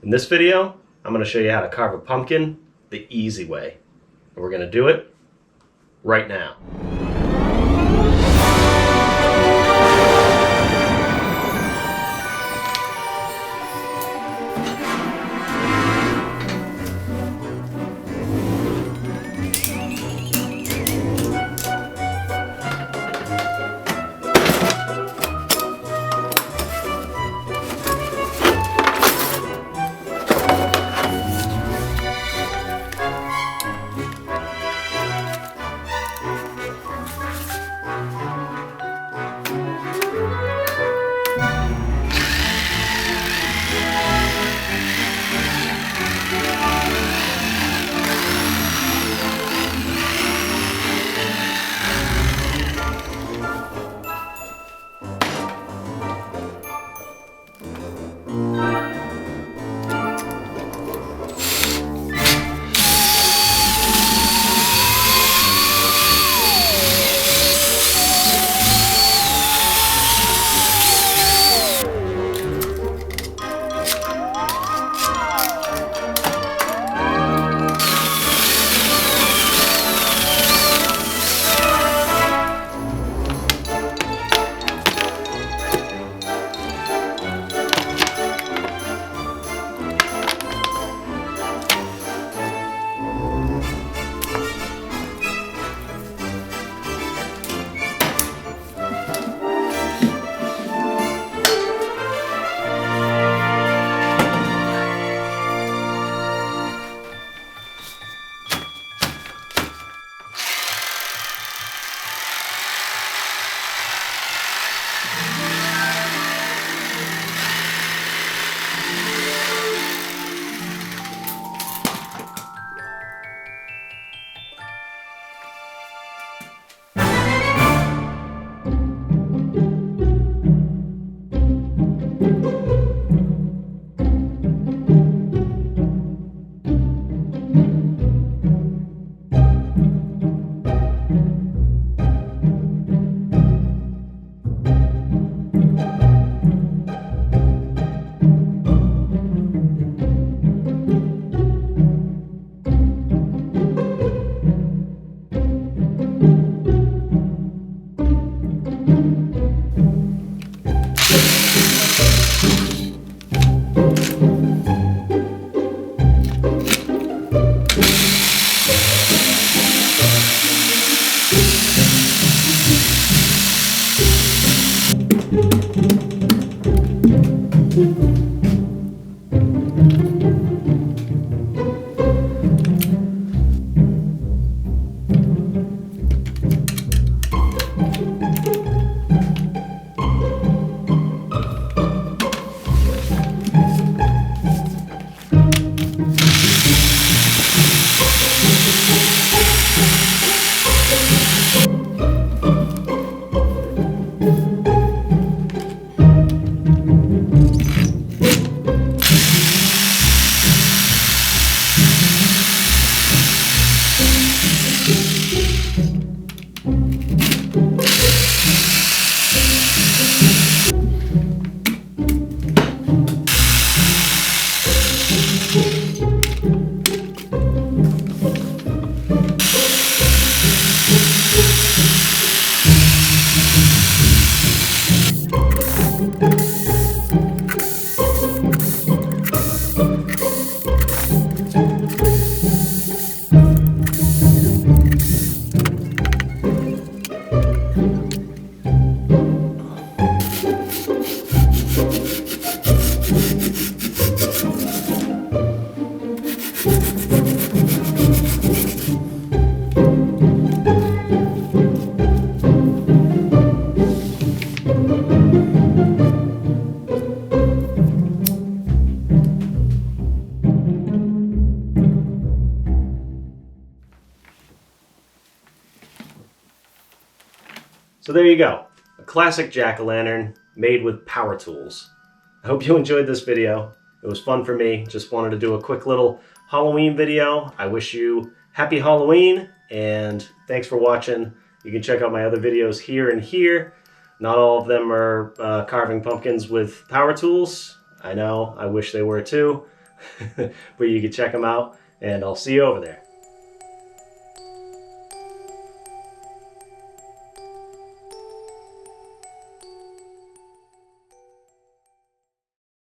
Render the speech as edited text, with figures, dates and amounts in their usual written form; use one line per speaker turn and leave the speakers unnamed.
In this video, I'm going to show you how to carve a pumpkin the easy way. And we're going to do it right now. So there you go, a classic jack-o'-lantern made with power tools. I hope you enjoyed this video. It was fun for me. Just wanted to do a quick little Halloween video. I wish you happy Halloween, and thanks for watching. You can check out my other videos here and here. Not all of them are carving pumpkins with power tools. I know, I wish they were too. but you can check them out, and I'll see you over there.